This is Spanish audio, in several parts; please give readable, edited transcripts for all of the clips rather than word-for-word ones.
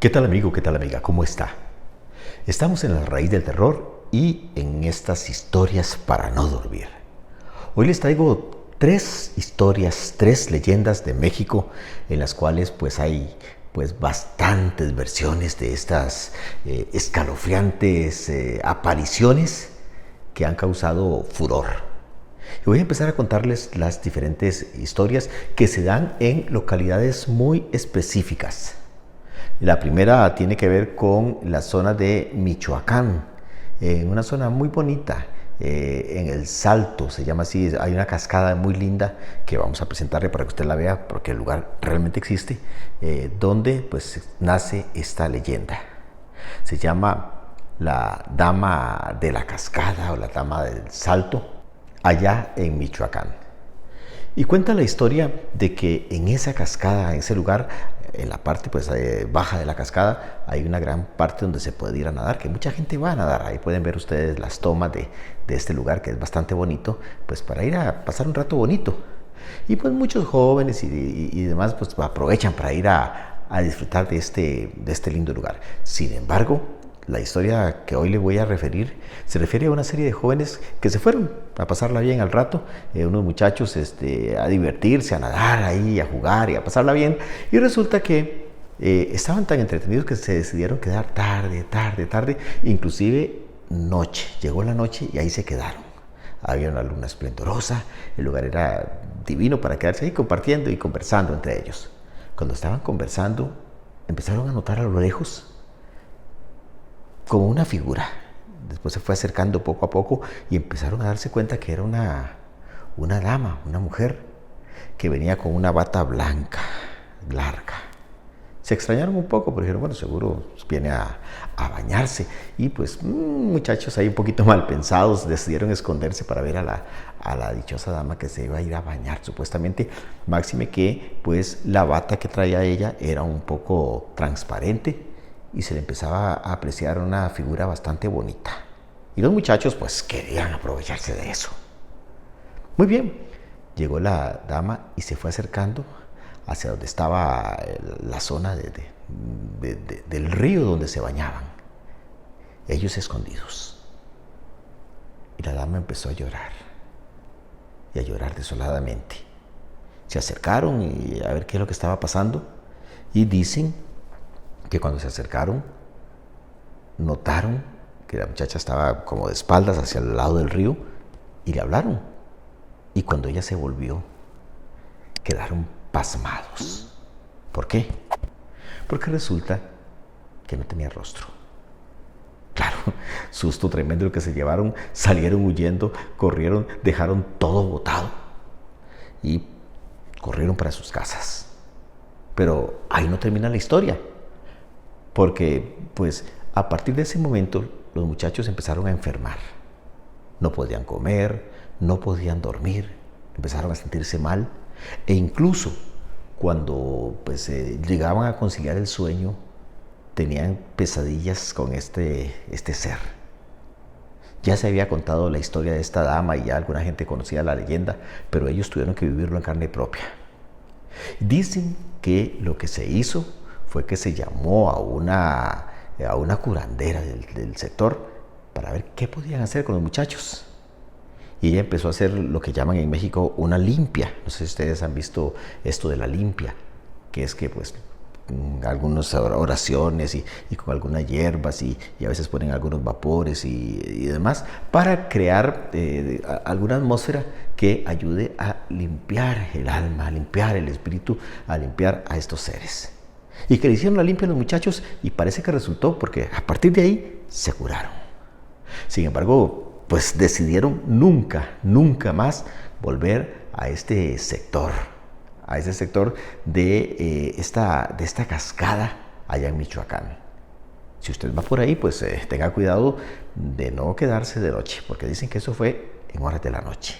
¿Qué tal amigo? ¿Qué tal amiga? ¿Cómo está? Estamos en la raíz del terror y en estas historias para no dormir. Hoy les traigo tres historias, tres leyendas de México en las cuales hay bastantes versiones de estas escalofriantes apariciones que han causado furor. Y voy a empezar a contarles las diferentes historias que se dan en localidades muy específicas. La primera tiene que ver con la zona de Michoacán, en una zona muy bonita, en el Salto, se llama así. Hay una cascada muy linda que vamos a presentarle para que usted la vea, porque el lugar realmente existe, donde nace esta leyenda. Se llama la Dama de la Cascada o la Dama del Salto, allá en Michoacán. Y cuenta la historia de que en esa cascada, en ese lugar, en la parte baja de la cascada, hay una gran parte donde se puede ir a nadar, que mucha gente va a nadar. Ahí pueden ver ustedes las tomas de este lugar, que es bastante bonito, para ir a pasar un rato bonito. Y muchos jóvenes y demás aprovechan para ir a disfrutar de este lindo lugar. Sin embargo, la historia que hoy le voy a referir se refiere a una serie de jóvenes que se fueron a pasarla bien al rato, unos muchachos a divertirse, a nadar ahí, a jugar y a pasarla bien. Y resulta que estaban tan entretenidos que se decidieron quedar tarde, inclusive noche. Llegó la noche y ahí se quedaron. Había una luna esplendorosa, el lugar era divino para quedarse ahí compartiendo y conversando entre ellos. Cuando estaban conversando, empezaron a notar a lo lejos como una figura. Después se fue acercando poco a poco y empezaron a darse cuenta que era una dama, una mujer, que venía con una bata blanca, larga. Se extrañaron un poco, porque dijeron, bueno, seguro viene a bañarse. Y muchachos ahí un poquito mal pensados decidieron esconderse para ver a la dichosa dama que se iba a ir a bañar, supuestamente. Máxime que la bata que traía ella era un poco transparente y se le empezaba a apreciar una figura bastante bonita. Y los muchachos querían aprovecharse de eso. Muy bien, llegó la dama y se fue acercando hacia donde estaba la zona del río donde se bañaban, ellos escondidos. Y la dama empezó a llorar, y a llorar desoladamente. Se acercaron y a ver qué es lo que estaba pasando, y dicen que cuando se acercaron, notaron que la muchacha estaba como de espaldas hacia el lado del río, y le hablaron. Y cuando ella se volvió, quedaron pasmados. ¿Por qué? Porque resulta que no tenía rostro. Claro, susto tremendo el que se llevaron, salieron huyendo, corrieron, dejaron todo botado y corrieron para sus casas. Pero ahí no termina la historia, porque a partir de ese momento los muchachos empezaron a enfermar. No podían comer, no podían dormir, empezaron a sentirse mal, e incluso cuando llegaban a conciliar el sueño, tenían pesadillas con este ser. Ya se había contado la historia de esta dama y ya alguna gente conocía la leyenda, pero ellos tuvieron que vivirlo en carne propia. Dicen que lo que se hizo fue que se llamó a una curandera del sector para ver qué podían hacer con los muchachos. Y ella empezó a hacer lo que llaman en México una limpia. No sé si ustedes han visto esto de la limpia, que es que algunas oraciones y con algunas hierbas y a veces ponen algunos vapores y demás para crear alguna atmósfera que ayude a limpiar el alma, a limpiar el espíritu, a limpiar a estos seres. Y que le hicieron la limpia a los muchachos y parece que resultó, porque a partir de ahí se curaron. Sin embargo, decidieron nunca más volver a este sector, de esta cascada allá en Michoacán. Si usted va por ahí, tenga cuidado de no quedarse de noche, porque dicen que eso fue en horas de la noche.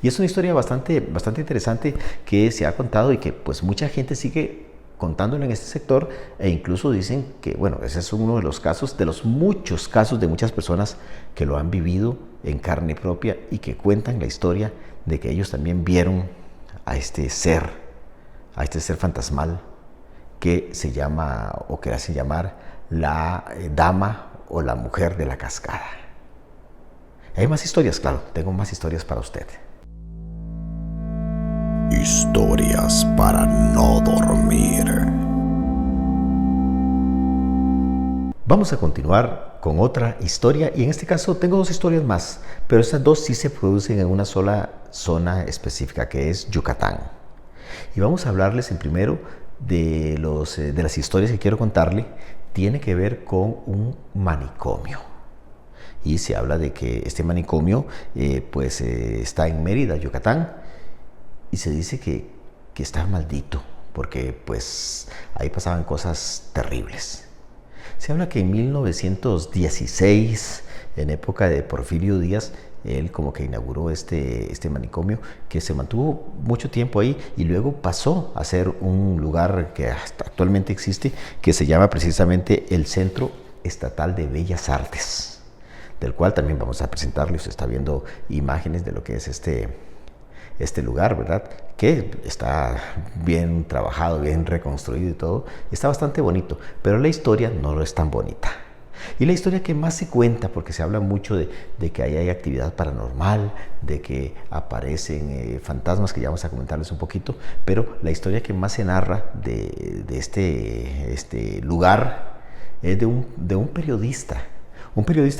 Y es una historia bastante interesante que se ha contado y que mucha gente sigue contándolo en este sector, e incluso dicen que, ese es uno de los casos, de los muchos casos de muchas personas que lo han vivido en carne propia y que cuentan la historia de que ellos también vieron a este ser fantasmal que se llama o que le hacen llamar la dama o la mujer de la cascada. Hay más historias, claro, tengo más historias para usted. Historias para no dormir. Vamos a continuar con otra historia y en este caso tengo dos historias más, pero estas dos sí se producen en una sola zona específica que es Yucatán. Y vamos a hablarles en primero de las historias que quiero contarle. Tiene que ver con un manicomio. Y se habla de que este manicomio está en Mérida, Yucatán, y se dice que está maldito porque pues ahí pasaban cosas terribles. Se habla que en 1916, en época de Porfirio Díaz, él como que inauguró este manicomio que se mantuvo mucho tiempo ahí y luego pasó a ser un lugar que hasta actualmente existe, que se llama precisamente el Centro Estatal de Bellas Artes, del cual también vamos a presentarle. Usted está viendo imágenes de lo que es este lugar, ¿verdad? Que está bien trabajado, bien reconstruido y todo. Está bastante bonito, pero la historia no es tan bonita. Y la historia que más se cuenta, porque se habla mucho de que ahí hay actividad paranormal, de que aparecen fantasmas, que ya vamos a comentarles un poquito, pero la historia que más se narra de este lugar es de un periodista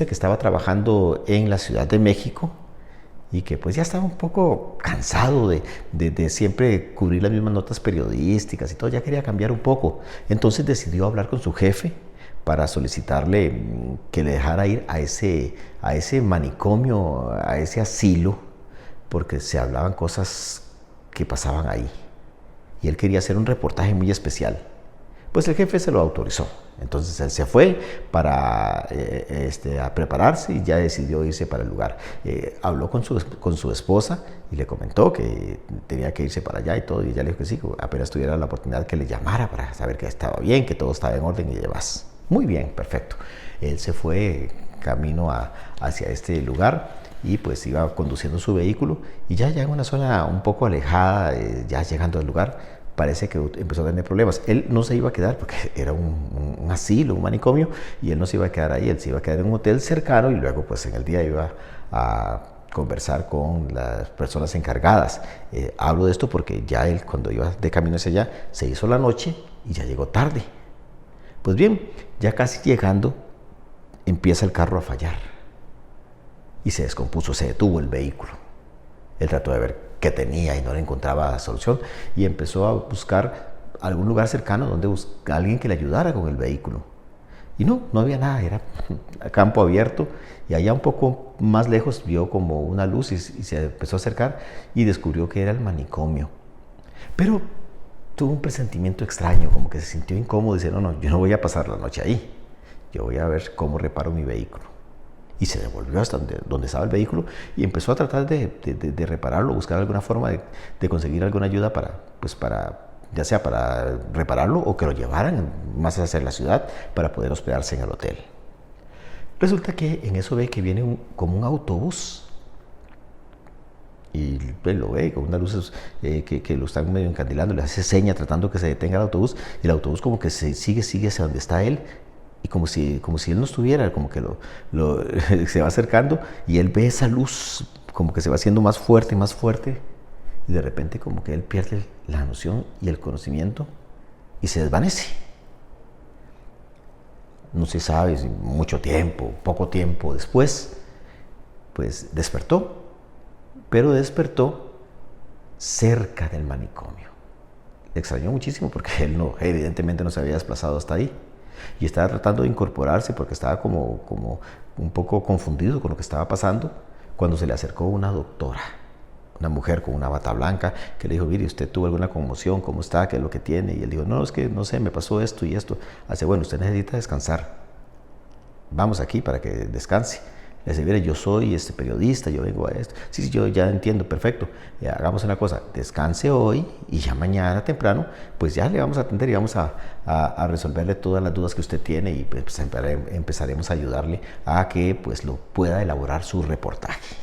que estaba trabajando en la Ciudad de México, y que pues ya estaba un poco cansado de siempre cubrir las mismas notas periodísticas y todo, ya quería cambiar un poco. Entonces decidió hablar con su jefe para solicitarle que le dejara ir a ese manicomio, a ese asilo, porque se hablaban cosas que pasaban ahí. Y él quería hacer un reportaje muy especial. Pues el jefe se lo autorizó. Entonces él se fue a prepararse y ya decidió irse para el lugar. Habló con su esposa y le comentó que tenía que irse para allá y todo. Y ella le dijo que sí, apenas tuviera la oportunidad que le llamara para saber que estaba bien, que todo estaba en orden y demás. Muy bien, perfecto. Él se fue camino hacia este lugar y pues iba conduciendo su vehículo y ya en una zona un poco alejada, ya llegando al lugar, parece que empezó a tener problemas. Él no se iba a quedar porque era un asilo, un manicomio, y él no se iba a quedar ahí, él se iba a quedar en un hotel cercano y luego pues en el día iba a conversar con las personas encargadas. Hablo de esto porque ya él, cuando iba de camino hacia allá, se hizo la noche y ya llegó tarde. Pues bien, ya casi llegando, empieza el carro a fallar y se descompuso, se detuvo el vehículo. Él trató de ver qué tenía y no le encontraba solución y empezó a buscar algún lugar cercano donde alguien que le ayudara con el vehículo. Y no había nada, era campo abierto, y allá un poco más lejos vio como una luz y se empezó a acercar y descubrió que era el manicomio. Pero tuvo un presentimiento extraño, como que se sintió incómodo y dice, no, yo no voy a pasar la noche ahí, yo voy a ver cómo reparo mi vehículo. Y se devolvió hasta donde estaba el vehículo y empezó a tratar de repararlo, buscar alguna forma de conseguir alguna ayuda ya sea para repararlo o que lo llevaran más hacia la ciudad para poder hospedarse en el hotel. Resulta que en eso ve que viene como un autobús y él lo ve con unas luces que lo están medio encandilando, le hace seña tratando que se detenga el autobús y el autobús como que sigue hacia donde está él. Y como si él no estuviera, como que se va acercando y él ve esa luz como que se va haciendo más fuerte y de repente como que él pierde la noción y el conocimiento y se desvanece. No se sabe si mucho tiempo, poco tiempo después, pues despertó, pero despertó cerca del manicomio. Le extrañó muchísimo porque él evidentemente no se había desplazado hasta ahí. Y estaba tratando de incorporarse porque estaba como un poco confundido con lo que estaba pasando, cuando se le acercó una doctora, una mujer con una bata blanca, que le dijo, mire, ¿usted tuvo alguna conmoción? ¿Cómo está? ¿Qué es lo que tiene? Y él dijo, no, es que no sé, me pasó esto y esto. Hace, bueno, usted necesita descansar. Vamos aquí para que descanse. Le dice, mire, yo soy periodista, yo vengo a esto. Sí, yo ya entiendo, perfecto. Hagamos una cosa, descanse hoy y ya mañana temprano, pues ya le vamos a atender y vamos a resolverle todas las dudas que usted tiene y pues empezaremos a ayudarle a que pues lo pueda elaborar su reportaje.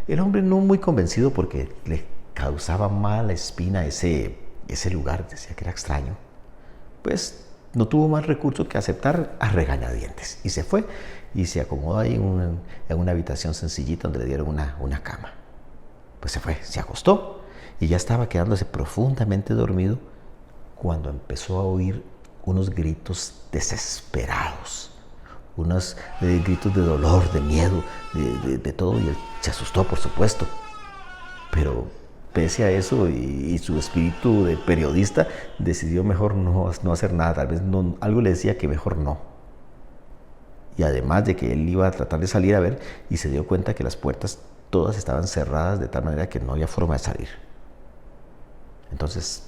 El hombre no muy convencido porque le causaba mala espina ese ese lugar decía que era extraño, pues no tuvo más recurso que aceptar a regañadientes y se fue y se acomodó ahí en una habitación sencillita donde le dieron una cama. Pues se fue, se acostó y ya estaba quedándose profundamente dormido cuando empezó a oír unos gritos desesperados, unos gritos de dolor, de miedo, de todo, y él se asustó, por supuesto. Pero pese a eso y su espíritu de periodista, decidió mejor no hacer nada. Tal vez algo le decía que mejor no. Y además de que él iba a tratar de salir a ver, y se dio cuenta que las puertas todas estaban cerradas de tal manera que no había forma de salir. Entonces,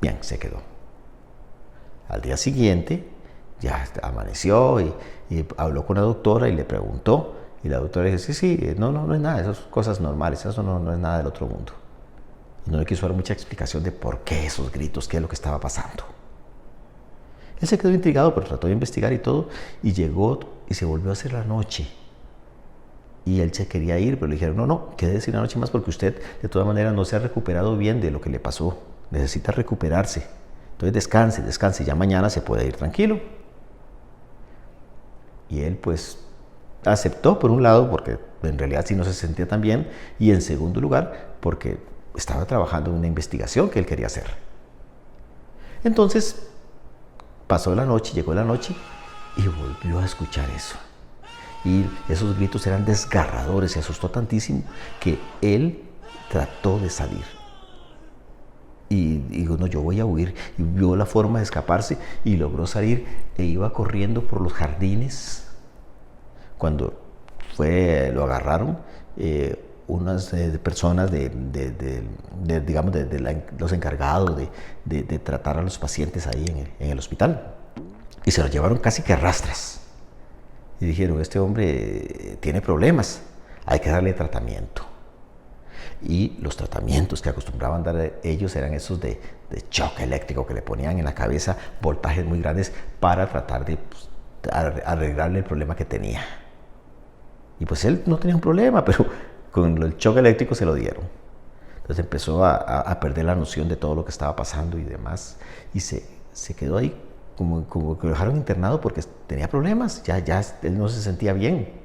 bien, se quedó. Al día siguiente ya amaneció y habló con la doctora y le preguntó, y la doctora dijo, sí, no es nada, esas son cosas normales, eso no es nada del otro mundo. Y no le quiso dar mucha explicación de por qué esos gritos, qué es lo que estaba pasando. Él se quedó intrigado, pero trató de investigar y todo, y llegó y se volvió a hacer la noche. Y él se quería ir, pero le dijeron, no, quédese una noche más porque usted de todas maneras no se ha recuperado bien de lo que le pasó, necesita recuperarse. Entonces descanse, ya mañana se puede ir tranquilo. Y él pues aceptó por un lado porque en realidad sí no se sentía tan bien, y en segundo lugar porque estaba trabajando en una investigación que él quería hacer. Entonces pasó la noche, llegó la noche y volvió a escuchar eso. Y esos gritos eran desgarradores, se asustó tantísimo que él trató de salir. Y dijo, no, yo voy a huir. Y vio la forma de escaparse y logró salir e iba corriendo por los jardines. Cuando lo agarraron unas personas digamos, los encargados de tratar a los pacientes ahí en el hospital. Y se los llevaron casi que a rastras. Y dijeron, este hombre tiene problemas, hay que darle tratamiento. Y los tratamientos que acostumbraban dar ellos eran esos de choque eléctrico, que le ponían en la cabeza voltajes muy grandes para tratar de arreglarle el problema que tenía. Y pues él no tenía un problema, pero con el choque eléctrico se lo dieron. Entonces empezó a perder la noción de todo lo que estaba pasando y demás. Y se quedó ahí como que lo dejaron internado porque tenía problemas, ya él no se sentía bien.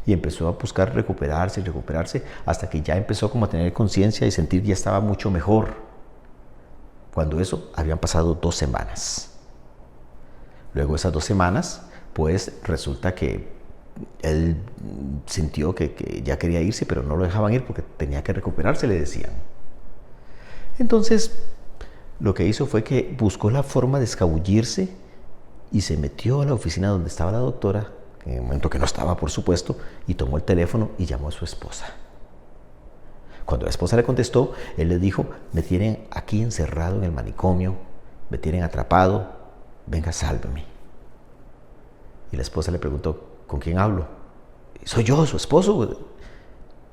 Y empezó a buscar recuperarse hasta que ya empezó como a tener conciencia y sentir que ya estaba mucho mejor. Cuando eso habían pasado 2 semanas. Luego de esas 2 semanas, pues resulta que él sintió que ya quería irse, pero no lo dejaban ir porque tenía que recuperarse, le decían. Entonces, lo que hizo fue que buscó la forma de escabullirse y se metió a la oficina donde estaba la doctora, en el momento que no estaba, por supuesto, y tomó el teléfono y llamó a su esposa. Cuando la esposa le contestó, él le dijo, me tienen aquí encerrado en el manicomio, me tienen atrapado, venga, sálveme. Y la esposa le preguntó, ¿con quién hablo? Soy yo, su esposo.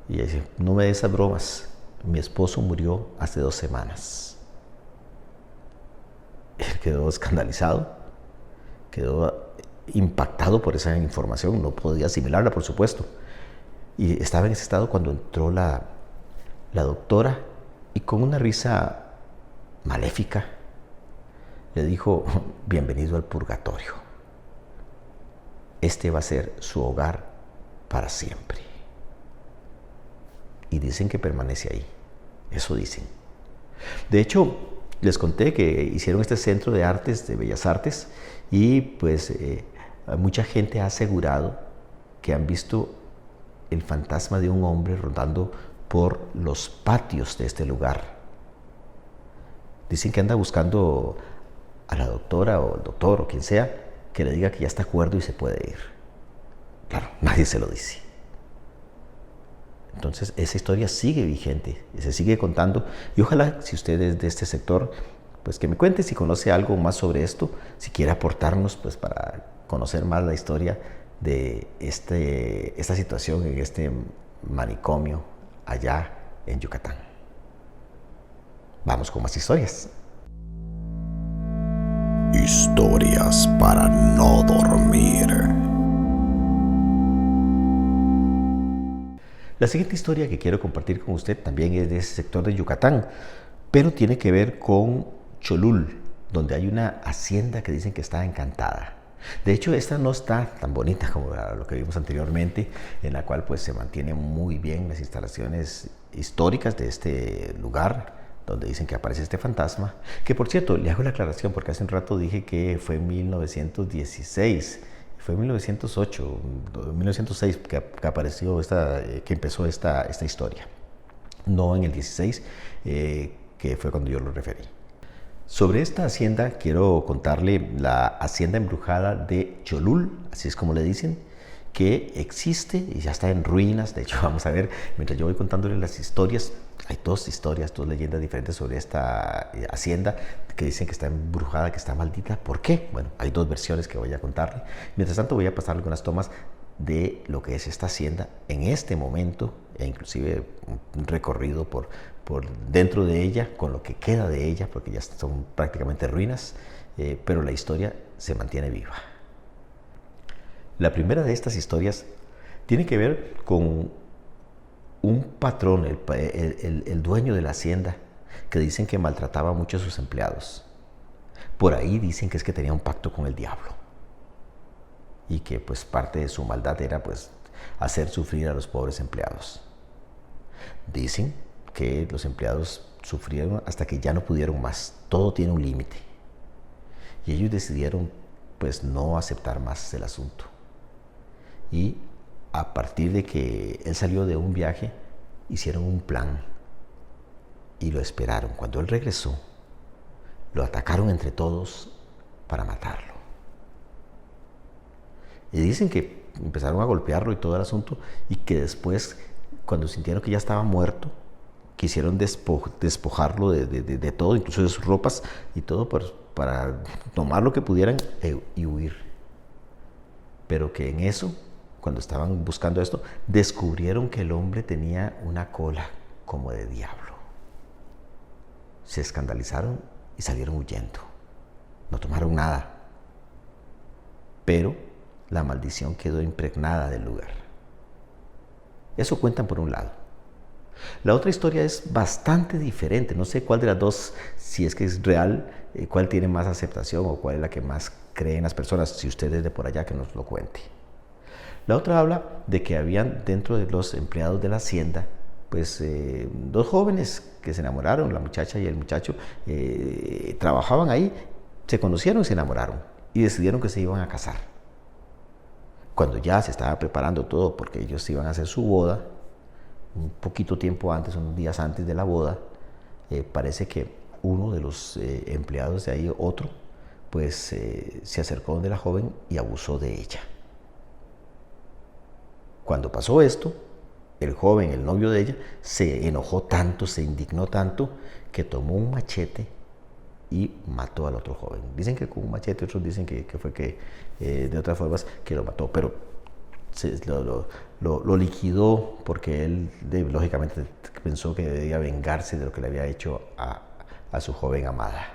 Y ella dice, no me des esas bromas, mi esposo murió hace 2 semanas. Él quedó escandalizado, quedó impactado por esa información, no podía asimilarla, por supuesto. Y estaba en ese estado cuando entró la doctora y con una risa maléfica le dijo, bienvenido al purgatorio. Este va a ser su hogar para siempre. Y dicen que permanece ahí, eso dicen. De hecho, les conté que hicieron este centro de artes, de bellas artes, y pues mucha gente ha asegurado que han visto el fantasma de un hombre rondando por los patios de este lugar. Dicen que anda buscando a la doctora o el doctor o quien sea que le diga que ya está cuerdo y se puede ir. Claro, nadie se lo dice. Entonces esa historia sigue vigente, se sigue contando, y ojalá, si usted es de este sector, pues que me cuente si conoce algo más sobre esto, si quiere aportarnos pues para conocer más la historia de esta situación en este manicomio allá en Yucatán. Vamos con más historias. Historias para no dormir. La siguiente historia que quiero compartir con usted también es de ese sector de Yucatán. pero tiene que ver con Cholul, donde hay una hacienda que dicen que está encantada. De hecho, esta no está tan bonita como lo que vimos anteriormente, en la cual pues se mantienen muy bien las instalaciones históricas de este lugar, donde dicen que aparece este fantasma, que por cierto, le hago la aclaración porque hace un rato dije que fue en 1916, fue en 1908, 1906 que apareció que empezó esta historia, no en el 16, que fue cuando yo lo referí. Sobre esta hacienda quiero contarle la hacienda embrujada de Cholul, así es como le dicen, que existe y ya está en ruinas. De hecho, vamos a ver, mientras yo voy contándole las historias, hay dos historias, dos leyendas diferentes sobre esta hacienda que dicen que está embrujada, que está maldita. ¿Por qué? Bueno, hay dos versiones que voy a contarle. Mientras tanto voy a pasar algunas tomas de lo que es esta hacienda en este momento, e inclusive un recorrido por dentro de ella, con lo que queda de ella, porque ya son prácticamente ruinas, pero la historia se mantiene viva. La primera de estas historias tiene que ver con un patrón, el dueño de la hacienda, que dicen que maltrataba mucho a sus empleados. Por ahí dicen que es que tenía un pacto con el diablo y que pues parte de su maldad era pues hacer sufrir a los pobres empleados. Dicen que los empleados sufrieron hasta que ya no pudieron más. Todo tiene un límite. Y ellos decidieron pues no aceptar más el asunto. Y a partir de que él salió de un viaje, hicieron un plan y lo esperaron. Cuando él regresó, lo atacaron entre todos para matarlo. Y dicen que empezaron a golpearlo y todo el asunto, y que después, cuando sintieron que ya estaba muerto, quisieron despojarlo de todo, incluso de sus ropas y todo, para tomar lo que pudieran y huir. Pero que en eso, cuando estaban buscando esto, descubrieron que el hombre tenía una cola como de diablo. Se escandalizaron y salieron huyendo. No tomaron nada. Pero la maldición quedó impregnada del lugar. Eso cuentan por un lado. La otra historia es bastante diferente. No sé cuál de las dos, si es que es real, cuál tiene más aceptación o cuál es la que más creen las personas. Si usted es de por allá, que nos lo cuente. La otra habla de que habían dentro de los empleados de la hacienda, pues dos jóvenes que se enamoraron, la muchacha y el muchacho, trabajaban ahí, se conocieron y se enamoraron y decidieron que se iban a casar. Cuando ya se estaba preparando todo porque ellos iban a hacer su boda, un poquito tiempo antes, unos días antes de la boda, parece que uno de los empleados de ahí, otro, pues se acercó donde la joven y abusó de ella. Cuando pasó esto, el joven, el novio de ella, se enojó tanto, se indignó tanto, que tomó un machete y mató al otro joven. Dicen que con un machete, otros dicen que fue que de otras formas que lo mató, pero lo liquidó porque él lógicamente pensó que debía vengarse de lo que le había hecho a su joven amada.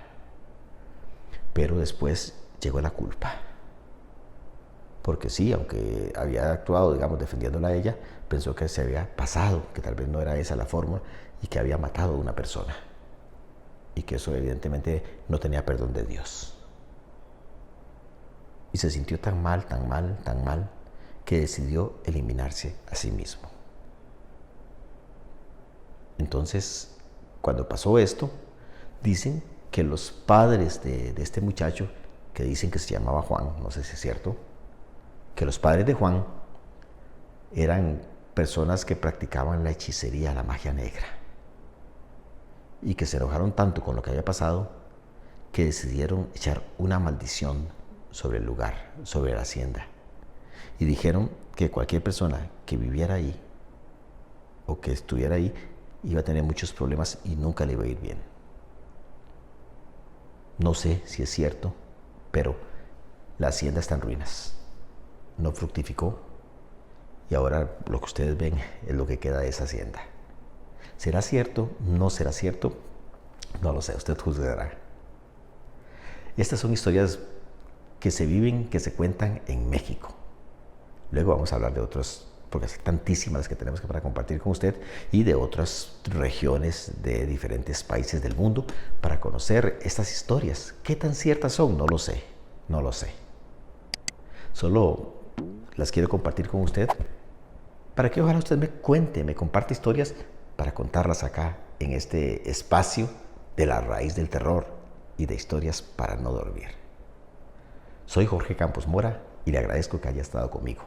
Pero después llegó la culpa. Porque sí, aunque había actuado, digamos, defendiéndola a ella, pensó que se había pasado, que tal vez no era esa la forma y que había matado a una persona. Y que eso evidentemente no tenía perdón de Dios. Y se sintió tan mal, que decidió eliminarse a sí mismo. Entonces, cuando pasó esto, dicen que los padres de este muchacho, que dicen que se llamaba Juan, no sé si es cierto, que los padres de Juan eran personas que practicaban la hechicería, la magia negra, y que se enojaron tanto con lo que había pasado que decidieron echar una maldición sobre el lugar, sobre la hacienda, y dijeron que cualquier persona que viviera ahí o que estuviera ahí iba a tener muchos problemas y nunca le iba a ir bien. No sé si es cierto, pero la hacienda está en ruinas. No fructificó y ahora lo que ustedes ven es lo que queda de esa hacienda. ¿Será cierto? ¿No será cierto? No lo sé, usted juzgará. Estas son historias que se viven, que se cuentan en México. Luego vamos a hablar de otras porque hay tantísimas las que tenemos que para compartir con usted y de otras regiones de diferentes países del mundo para conocer estas historias. ¿Qué tan ciertas son? No lo sé, no lo sé. Solo las quiero compartir con usted para que ojalá usted me cuente, me comparte historias para contarlas acá en este espacio de la raíz del terror y de historias para no dormir. Soy Jorge Campos Mora y le agradezco que haya estado conmigo.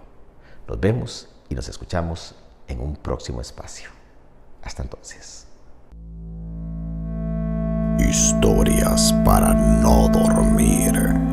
Nos vemos y nos escuchamos en un próximo espacio. Hasta entonces. Historias para no dormir.